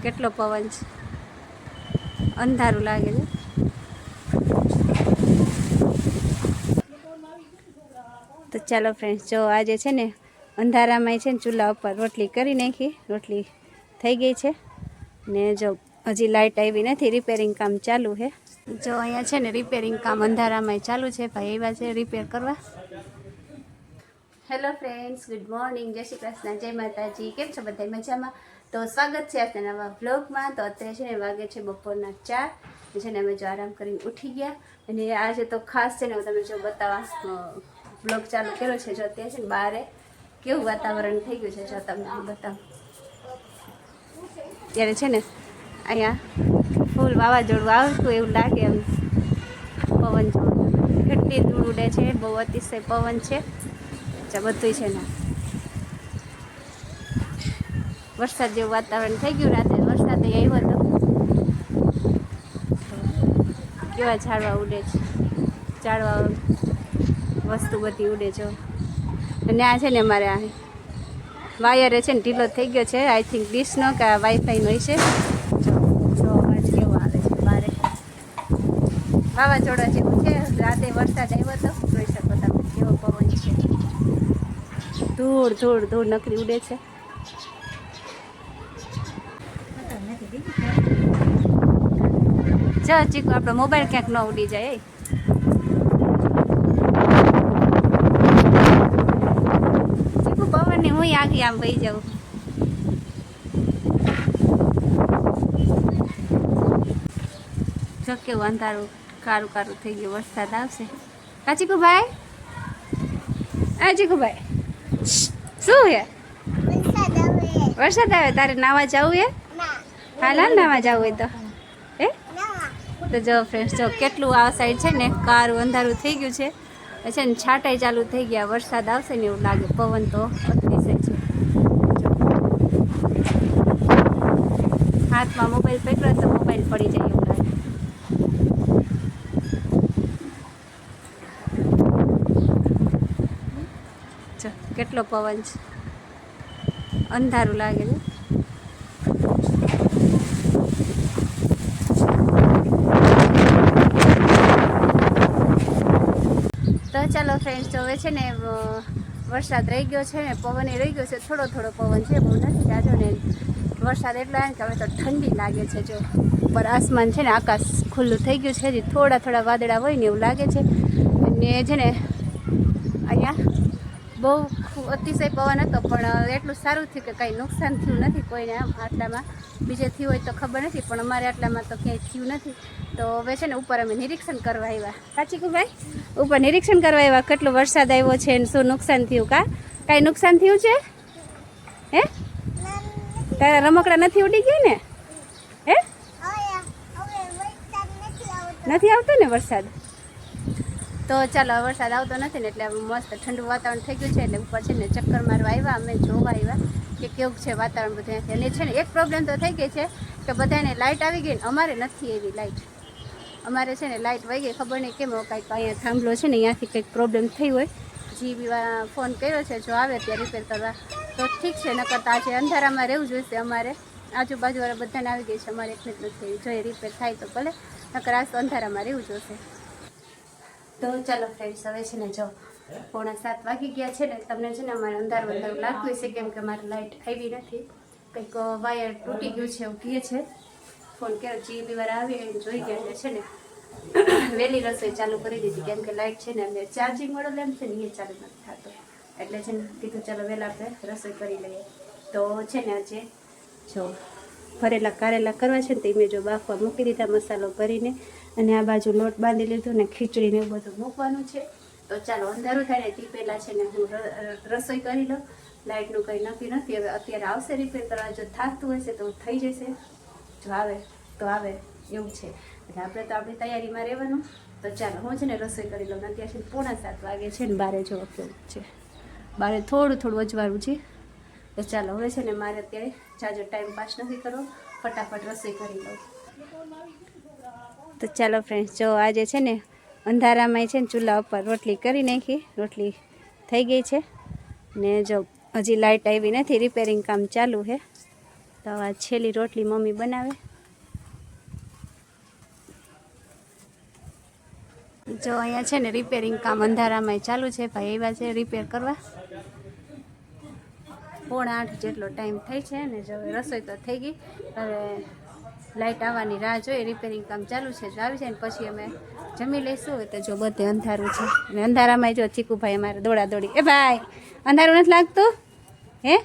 કેટલો પવન છે, અંધારું લાગે છે. તો ચાલો ફ્રેન્ડ્સ, જો આજે છે ને અંધારામાં છે ને ચૂલા ઉપર રોટલી કરી નાખી. રોટલી થઈ ગઈ છે ને જો હજી લાઇટ આવી નથી, રિપેરિંગ કામ ચાલુ છે. જો અહીંયા છે ને રિપેરિંગ કામ અંધારામાં ચાલુ છે. ભાઈ એવા છે રિપેર કરવા. હેલો ફ્રેન્ડ્સ, ગુડ મોર્નિંગ, જય શ્રી કૃષ્ણ, જય માતાજી. કેમ છો બધા? મજામાં? તો સ્વાગત છે આજના નવા વ્લોગમાં. તો અત્યારે છે ને વાગે છે બપોરના 4 છે ને અમે જો આરામ કરીને ઉઠી ગયા. અને આજે તો ખાસ છે ને હું તમને જો બતાવવા વ્લોગ ચાલુ કર્યો છે. જો અત્યારે છે ને બારે કેવું વાતાવરણ થઈ ગયું છે, જો તમને બતાવું. ત્યારે છે ને અહીંયા ફૂલ વાવાઝોડું આવતું એવું લાગે. એમ પવન કેટલી ધૂળ ઉડે છે, બહુ અતિશય પવન છે. બધું છે ને વરસાદ જેવું વાતાવરણ થઈ ગયું. રાતે વરસાદ આવ્યો હતો. કેવા ઝાડવા ઉડે છે, ઝાડવા વસ્તુ બધી ઉડે છે. અને આ છે ને અમારે આ વાયર છે ને ઢીલો થઈ ગયો છે. આઈ થિંક ડીશનો કે વાઈફાઈનો છે. જો અવાજ કેવો આવે છે બારે. વાવાઝોડા જેવું છે. રાતે વરસાદ આવ્યો હતો, જોઈ શકો તમે કેવો પવન છે. ધૂળ ધૂળ ધૂળ નકરી ઉડે છે. જો ચીકુ આપણો મોબાઈલ ક્યાંક ન ઉડી જાય. ચીકુ પવનની હું આગી આમ વહી જાઉં. જો કેવું અંધારું કારું કારું થઈ ગયું. વરસાદ આવશે. કા ચીકુભાઈ? આ ચીકુભાઈ શું હે? વરસાદ આવે તારે નાવા જવું હે? હાલ નાવા જવું હોય તો હે. તો જો ફ્રેન્ડ્સ, જો કેટલું આ સાઈડ છે ને કારું અંધારું થઈ ગયું છે. છે ને છાંટાઈ ચાલુ થઈ ગયા. વરસાદ આવશે ને એવું લાગે. પવન તો અતિશય છે. હાથમાં મોબાઈલ પકડો તો મોબાઈલ પડી જાય એવું લાગે. જો કેટલો પવન છે, અંધારું લાગે છે. તો ચાલો ફ્રેન્ડ્સ, તો હવે છે ને વરસાદ રહી ગયો છે ને પવન રહી ગયો છે. થોડો થોડો પવન છે, બહુ નથી જાજો ને. વરસાદ એટલો આવે ને કે હવે તો ઠંડી લાગે છે. જો ઉપર આસમાન છે ને આકાશ ખુલ્લું થઈ ગયું છે. હજી થોડા થોડા વાદળા હોય ને એવું લાગે છે. અને છે ને અહીંયા બહુ અતિશય પવન હતો, પણ એટલું સારું થયું કે કાંઈ નુકસાન થયું નથી કોઈને. આમ આટલામાં બીજે થયું હોય તો ખબર નથી, પણ અમારે આટલામાં તો ક્યાંય થયું નથી. તો હવે છે ને ઉપર અમે નિરીક્ષણ કરવા આવ્યા. કાચીકુભાઈ ઉપર નિરીક્ષણ કરવા આવ્યા કેટલો વરસાદ આવ્યો છે ને શું નુકસાન થયું. કાંઈ નુકસાન થયું છે હે? તારા રમકડા નથી ઉડી ગયા ને? હે નથી આવતો ને વરસાદ? તો ચાલો, વરસાદ આવતો નથી ને એટલે મસ્ત ઠંડુ વાતાવરણ થઈ ગયું છે. એટલે ઉપર છે ને ચક્કર મારવા આવ્યા, અમે જોવા આવ્યા કે કેવું છે વાતાવરણ બધું. અને છે ને એક પ્રોબ્લેમ તો થઈ ગઈ છે કે બધાને લાઇટ આવી ગઈ ને અમારે નથી એવી લાઇટ. અમારે છે ને લાઇટ વહી ગઈ, ખબર નહીં કેમ. કાંઈક અહીંયા થાંભલો છે ને અહીંયાથી કંઈક પ્રોબ્લેમ થઈ હોય. જીબી ફોન કર્યો છે, જો આવે ત્યાં રિપેર કરવા તો ઠીક છે. નકર તો આજે અંધારામાં રહેવું જોઈશે. અમારે આજુબાજુવાળા બધાને આવી ગઈ છે, અમારે એકને જ નથી. જોઈએ રિપેર થાય તો ભલે, નકર આજ તો અંધારામાં રહેવું જોઈશે. તો ચાલો ફ્રેન્ડ્સ, હવે છે ને જો 6:45 વાગી ગયા છે ને. તમને છે ને અમારે અંધારું અંધારું લાગતું હશે કેમ કે અમારે લાઇટ આવી નથી. કંઈક વાયર તૂટી ગયું છે એવું કહે છે. ફોન કર્યો, જીબી વાળા આવી જોઈ ગયા એટલે છે ને વહેલી રસોઈ ચાલુ કરી દીધી. કેમ કે લાઇટ છે ને અમે ચાર્જિંગ વાળો લેમ્પ છે ને એ ચાલુ નથી થતો. એટલે છે ને કીધું ચાલો વહેલા આપણે રસોઈ કરી લઈએ. તો છે ને આજે જો ભરેલા કારેલા કરવા છે ને તો મેં જો બાફવા મૂકી દીધા મસાલો ભરીને. અને આ બાજુ લોટ બાંધી લીધો ને ખીચડીને એવું બધું મૂકવાનું છે. તો ચાલો અંધારું થાય ને તે પહેલાં છે ને હું રસોઈ કરી લઉં. લાઇટનું કંઈ નક્કી નથી. હવે અત્યારે આવશે રિપેર કરવા. જો થાકતું હશે તો થઈ જશે, જો આવે તો આવે એવું છે. એટલે આપણે તો આપણી તૈયારીમાં રહેવાનું. તો ચાલો હું છે ને રસોઈ કરી લઉં. અત્યારે છે 6:45 વાગે છે ને. બારે જો કેવું છે, બારે થોડું થોડું અજવાળું છે. તો ચાલો હવે છે ને મારે અત્યારે જાજો ટાઈમ પાસ નથી કરવો, ફટાફટ રસોઈ કરી લઉં. તો ચાલો ફ્રેન્ડ્સ, જો આજે છે ને અંધારામાં છે ને ચૂલા ઉપર રોટલી કરી નાખી. રોટલી થઈ ગઈ છે ને જો હજી લાઇટ આવી નથી, રિપેરિંગ કામ ચાલુ છે. તો આ છેલ્લી રોટલી મમ્મી બનાવે. જો અહીંયા છે ને રિપેરિંગ કામ અંધારામાં ચાલુ છે. ભાઈ આવ્યા છે રિપેર કરવા. 7:45 જેટલો ટાઈમ થઈ છે ને જો રસોઈ તો થઈ ગઈ. હવે લાઇટ આવવાની રાહ જોઈએ. રિપેરિંગ કામ ચાલુ છે. જો આવી જાય ને પછી અમે જમી લઈશું. તો જો બધે અંધારું છે અને અંધારામાં જો ચીકુભાઈ અમારે દોડા દોડી. એ ભાઈ અંધારું નથી લાગતું હે?